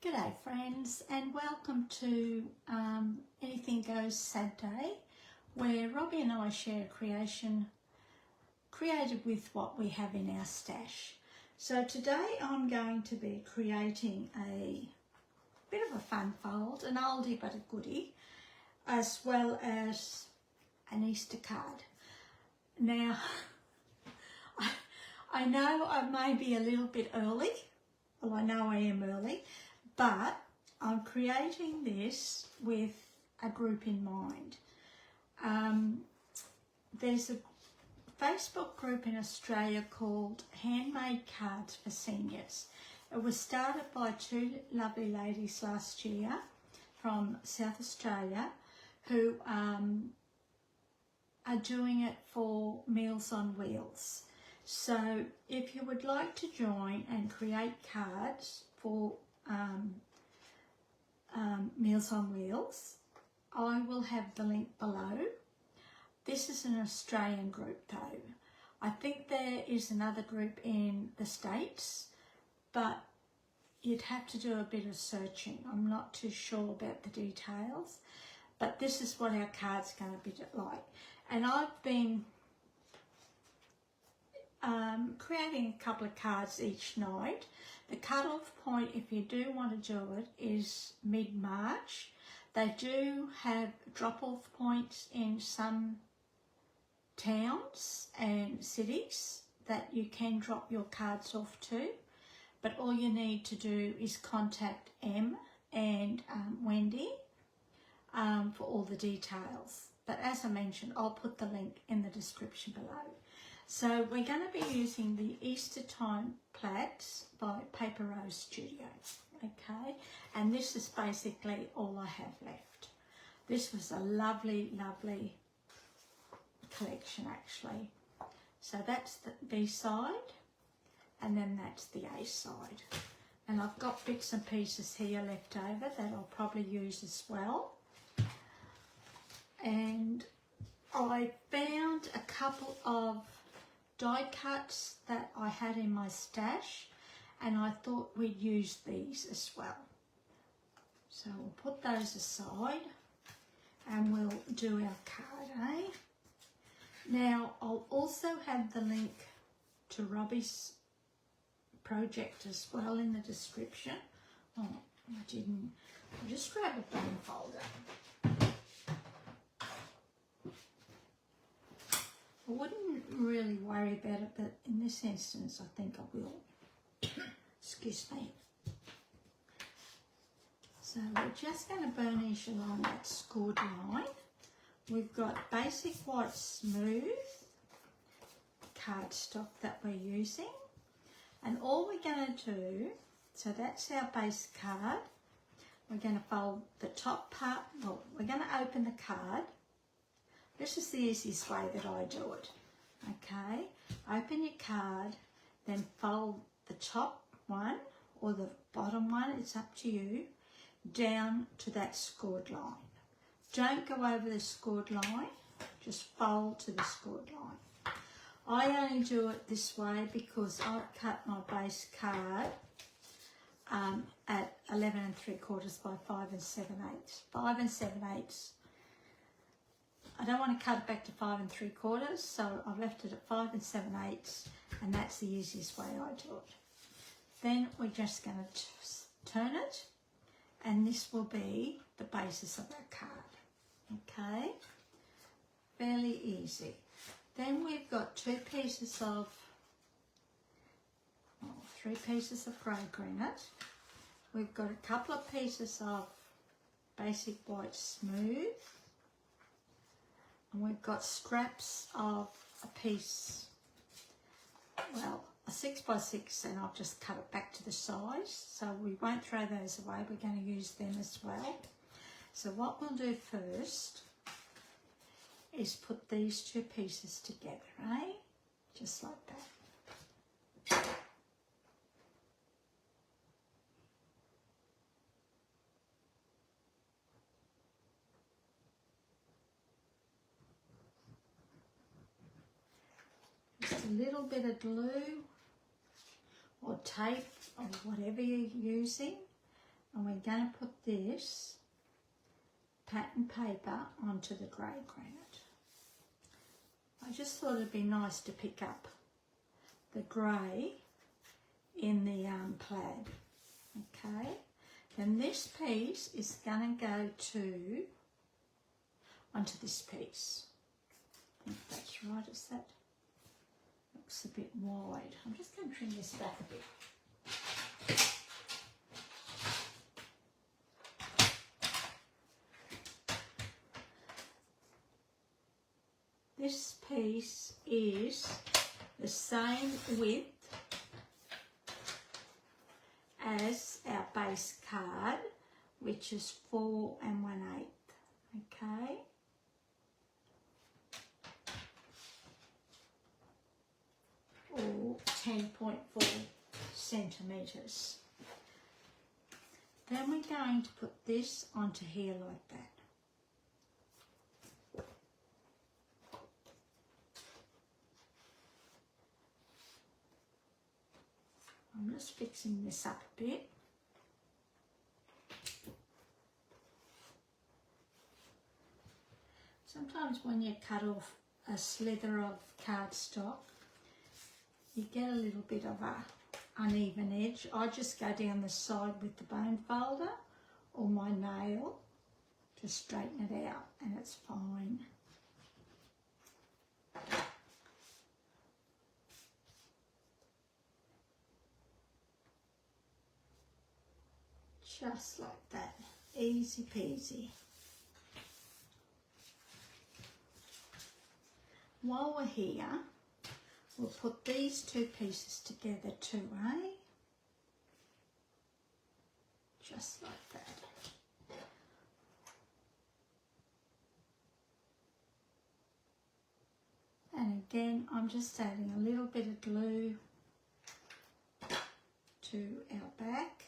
G'day friends, and welcome to Anything Goes Saturday, where Robbie and I share creation created with what we have in our stash. So today I'm going to be creating a bit of a fun fold, an oldie but a goodie, as well as an Easter card. Now, I know I may be a little bit early, well I know I am early, but I'm creating this with a group in mind. There's a Facebook group in Australia called Handmade Cards for Seniors. It was started by two lovely ladies last year from South Australia who are doing it for Meals on Wheels. So if you would like to join and create cards for Meals on Wheels, I will have the link below. This is an Australian group though. I think there is another group in the States, but you'd have to do a bit of searching. I'm not too sure about the details, but this is what our card's going to be like. And I've been creating a couple of cards each night. The cut-off point, if you do want to do it, is mid-March. They do have drop-off points in some towns and cities that you can drop your cards off to, but all you need to do is contact Em and Wendy for all the details. But as I mentioned, I'll put the link in the description below. So we're going to be using the Easter Time Plaids by Paper Rose Studio, okay? And this is basically all I have left. This was a lovely, lovely collection actually. So that's the B side, and then that's the A side. And I've got bits and pieces here left over that I'll probably use as well. And I found a couple of die cuts that I had in my stash, and I thought we'd use these as well. So we'll put those aside and we'll do our card, eh? Now I'll also have the link to Robbie's project as well in the description. Oh, I didn't. I'll just grab a bone folder. I wouldn't really worry about it, but in this instance I think I will. Excuse me. So we're just going to burnish along that scored line. We've got basic white smooth cardstock that we're using, and all we're going to do, so that's our base card. We're going to fold the top part, well, we're going to open the card. This is the easiest way that I do it, okay? Open your card, then fold the top one or the bottom one, it's up to you, down to that scored line. Don't go over the scored line, just fold to the scored line. I only do it this way because I cut my base card at 11 3/4 by 5 7/8. 5 7/8. I don't want to cut it back to 5 3/4, so I've left it at 5 7/8, and that's the easiest way I do it. Then we're just going to turn it, and this will be the basis of our card. Okay, fairly easy. Then we've got three pieces of grey granite. We've got a couple of pieces of basic white smooth, and we've got scraps of a piece, well, a 6 by 6, and I've just cut it back to the size, so we won't throw those away, we're going to use them as well. So what we'll do first is put these two pieces together, eh? Just like that. Just a little bit of glue or tape or whatever you're using, and we're going to put this pattern paper onto the grey granite. I just thought it'd be nice to pick up the grey in the Plaid. Okay, then this piece is going to go onto this piece. I think that's right, is that? Looks a bit wide. I'm just going to trim this back a bit. This piece is the same width as our base card, which is 4 1/8. Okay. Or 10.4 centimetres. Then we're going to put this onto here like that. I'm just fixing this up a bit. Sometimes when you cut off a slither of cardstock, you get a little bit of a uneven edge. I just go down the side with the bone folder or my nail to straighten it out, and it's fine. Just like that, easy peasy. While we're here, we'll put these two pieces together too, eh? Just like that. And again, I'm just adding a little bit of glue to our back.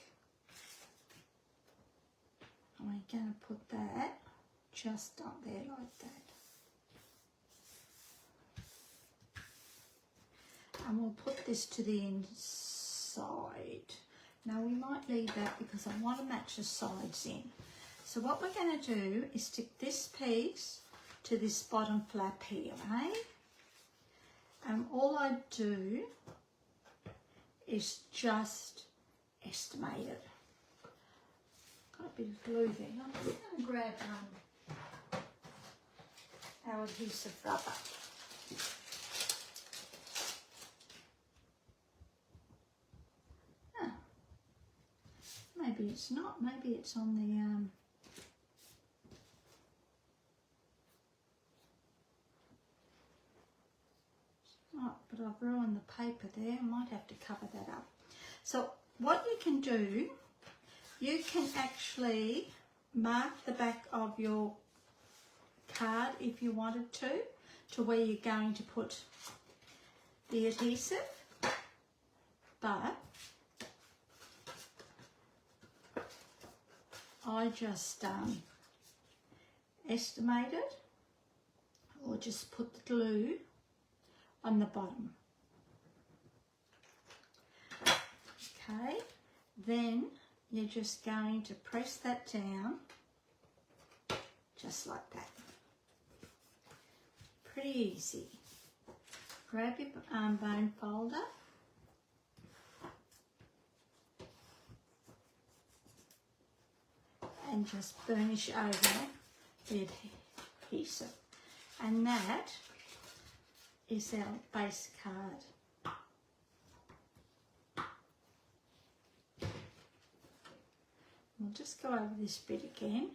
And we're going to put that just up there like that. And we'll put this to the inside. Now we might leave that because I want to match the sides in. So what we're going to do is stick this piece to this bottom flap here, eh? And all I do is just estimate it. Got a bit of glue there. I'm just going to grab our adhesive rubber. Maybe it's not, maybe it's on the but I've ruined the paper there. I might have to cover that up. So what you can do, you can actually mark the back of your card if you wanted to where you're going to put the adhesive, but I just estimated, or just put the glue on the bottom. Okay, then you're just going to press that down just like that. Pretty easy. Grab your bone folder. And just burnish over the adhesive. And that is our base card. We'll just go over this bit again.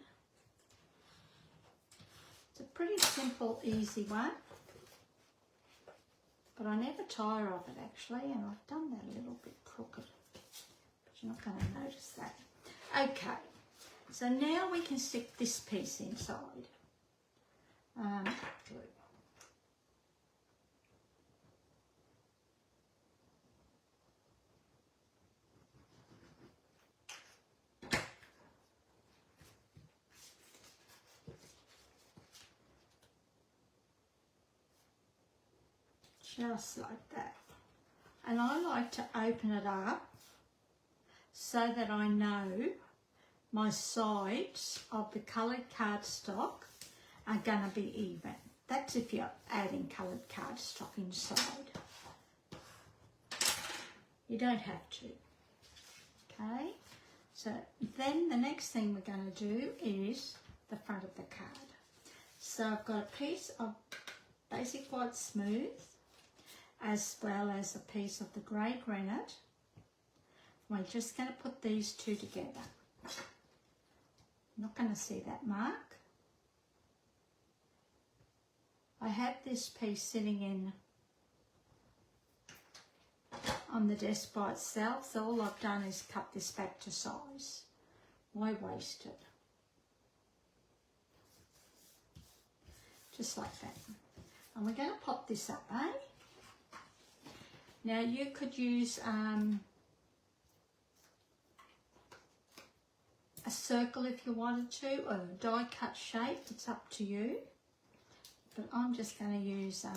It's a pretty simple, easy one. But I never tire of it actually, and I've done that a little bit crooked. But you're not going to notice that. Okay. So now we can stick this piece inside. Glue. Just like that. And I like to open it up so that I know my sides of the coloured cardstock are going to be even. That's if you're adding coloured cardstock inside. You don't have to. Okay, so then the next thing we're going to do is the front of the card. So I've got a piece of basic white smooth as well as a piece of the grey granite. We're just going to put these two together. I'm not going to see that mark. I had this piece sitting in on the desk by itself, so all I've done is cut this back to size. Why waste it? Just like that. And we're going to pop this up, eh? Now you could use a circle if you wanted to, or a die cut shape, it's up to you. But I'm just going to use a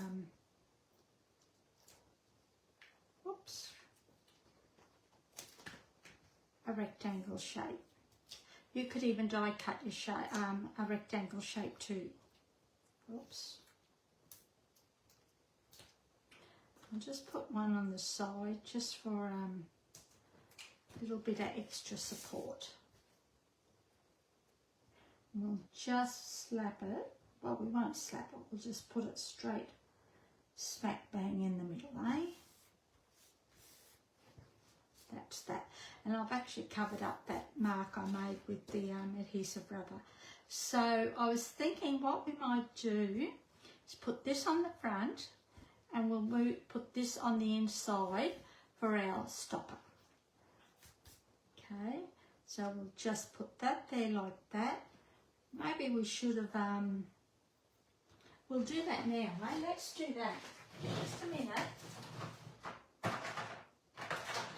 rectangle shape. You could even die cut your shape, a rectangle shape too. Oops. I'll just put one on the side just for a little bit of extra support. And we'll just slap it. Well, we won't slap it, we'll just put it straight smack bang in the middle, eh? That's that. And I've actually covered up that mark I made with the adhesive rubber. So I was thinking what we might do is put this on the front and we'll put this on the inside for our stopper. Okay, so we'll just put that there like that. Maybe we should have, we'll do that now, right? Let's do that. Just a minute.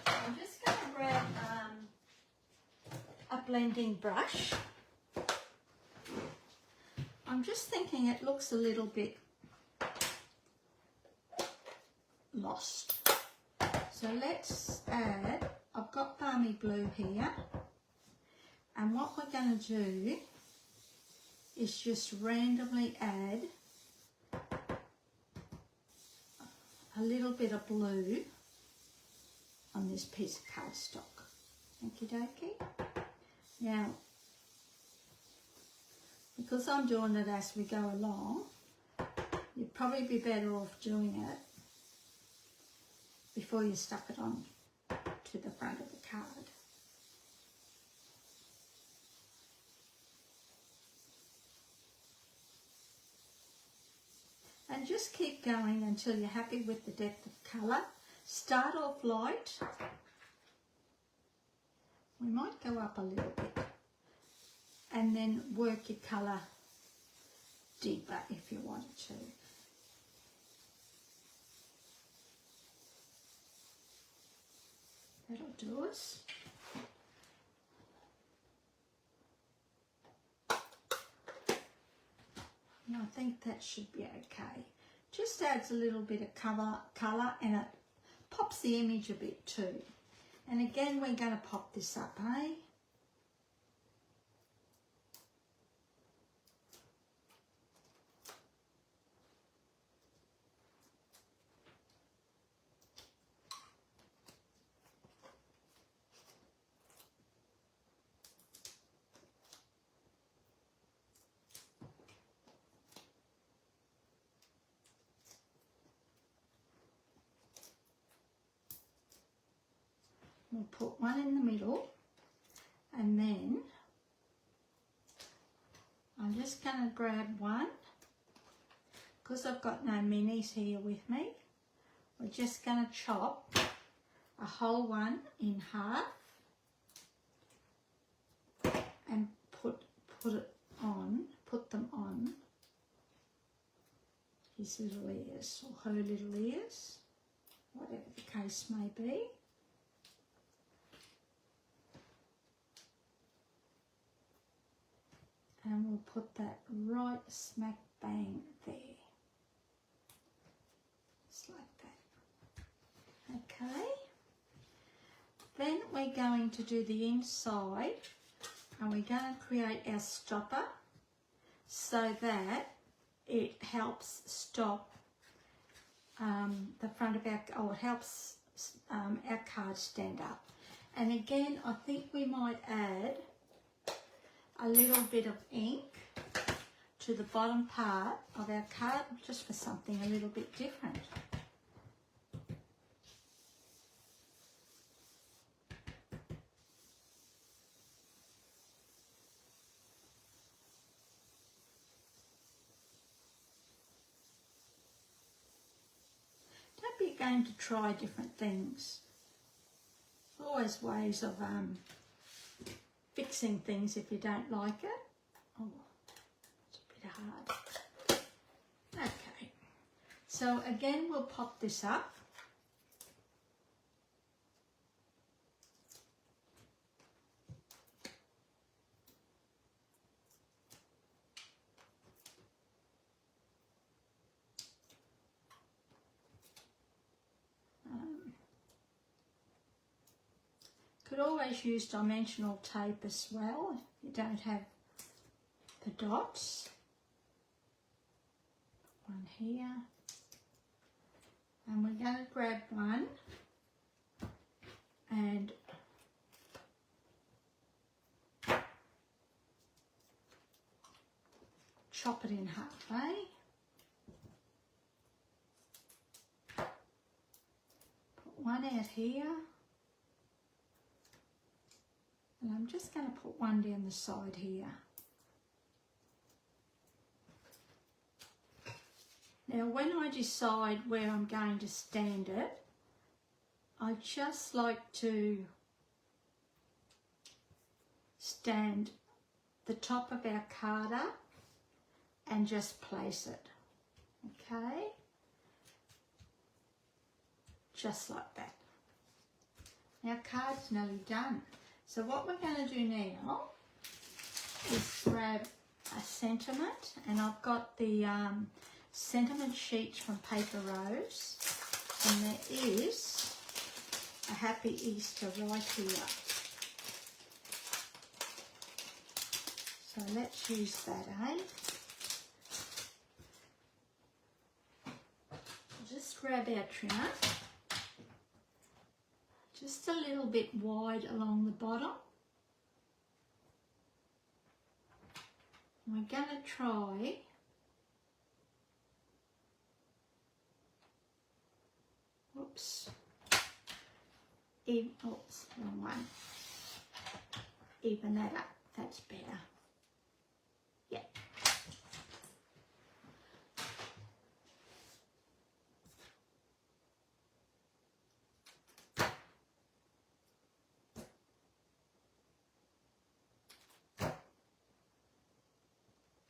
I'm just going to grab a blending brush. I'm just thinking it looks a little bit lost. So let's add, I've got balmy blue here, and what we're going to do is just randomly add a little bit of blue on this piece of cardstock. Okie dokie. Now, because I'm doing it as we go along, you'd probably be better off doing it before you stuck it on to the front of the card. And just keep going until you're happy with the depth of colour. Start off light. We might go up a little bit. And then work your colour deeper if you wanted to. That'll do us. And I think that should be okay. Just adds a little bit of colour and it pops the image a bit too. And again, we're going to pop this up, eh? We'll put one in the middle, and then I'm just going to grab one, because I've got no minis here with me. We're just going to chop a whole one in half and put them on his little ears or her little ears, whatever the case may be. And we'll put that right smack bang there. Just like that. Okay. Then we're going to do the inside and we're going to create our stopper so that it helps stop the front of our, or it helps our card stand up. And again, I think we might add a little bit of ink to the bottom part of our card, just for something a little bit different. Don't be going to try different things. There's always ways of fixing things if you don't like it. Oh, it's a bit hard. Okay, so again we'll pop this up. Could always use dimensional tape as well if you don't have the dots. One here, and we're going to grab one and chop it in half, eh? Put one out here. And I'm just going to put one down the side here. Now when I decide where I'm going to stand it, I just like to stand the top of our card up and just place it, okay? Just like that. Our card's nearly done. So what we're going to do now is grab a sentiment, and I've got the sentiment sheets from Paper Rose, and there is a Happy Easter right here. So let's use that, eh? Just grab our trimmer. Just a little bit wide along the bottom. We're going to try oops, wrong one. Even that up, that's better. Yeah.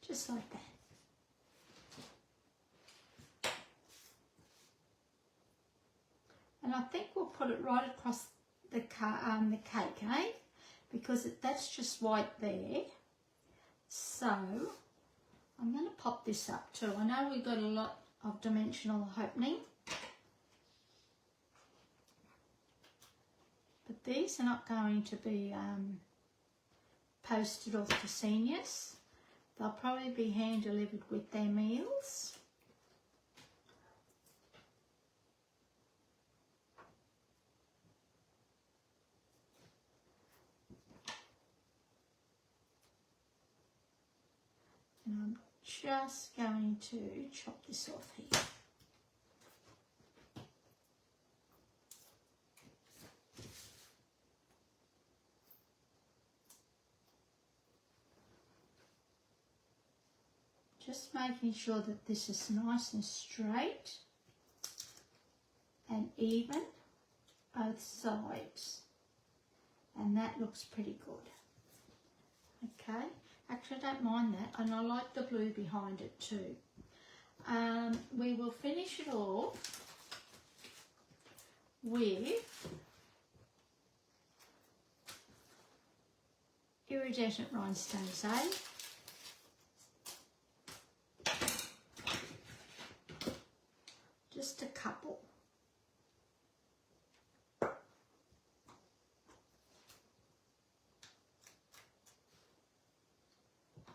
Just like that. And I think we'll put it right across the cake, eh? Because that's just white there. So I'm going to pop this up too. I know we've got a lot of dimensional opening, but these are not going to be posted off to seniors. They'll probably be hand delivered with their meals. And I'm just going to chop this off here. Just making sure that this is nice and straight and even both sides, and that looks pretty good. Okay, actually I don't mind that, and I like the blue behind it too. We will finish it off with iridescent rhinestones, eh? Just a couple.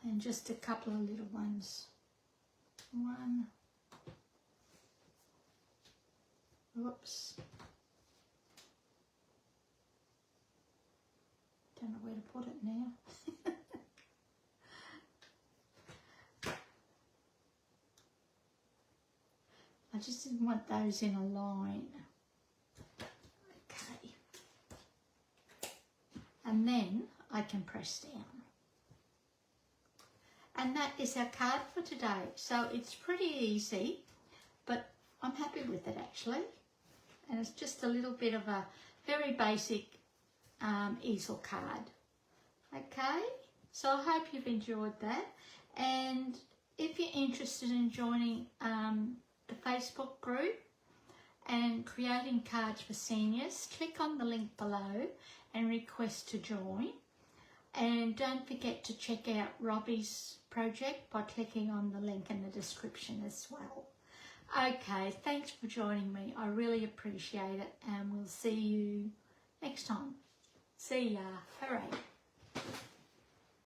and just a couple of little ones. One. Whoops. Don't know where to put it now. I just didn't want those in a line. Okay. And then I can press down. And that is our card for today. So it's pretty easy, but I'm happy with it actually. And it's just a little bit of a very basic easel card. Okay, so I hope you've enjoyed that. And if you're interested in joining the Facebook group and creating cards for seniors, click on the link below and request to join. And don't forget to check out Robbie's project by clicking on the link in the description as well. Okay, thanks for joining me. I really appreciate it, and we'll see you next time. See ya. Hooray.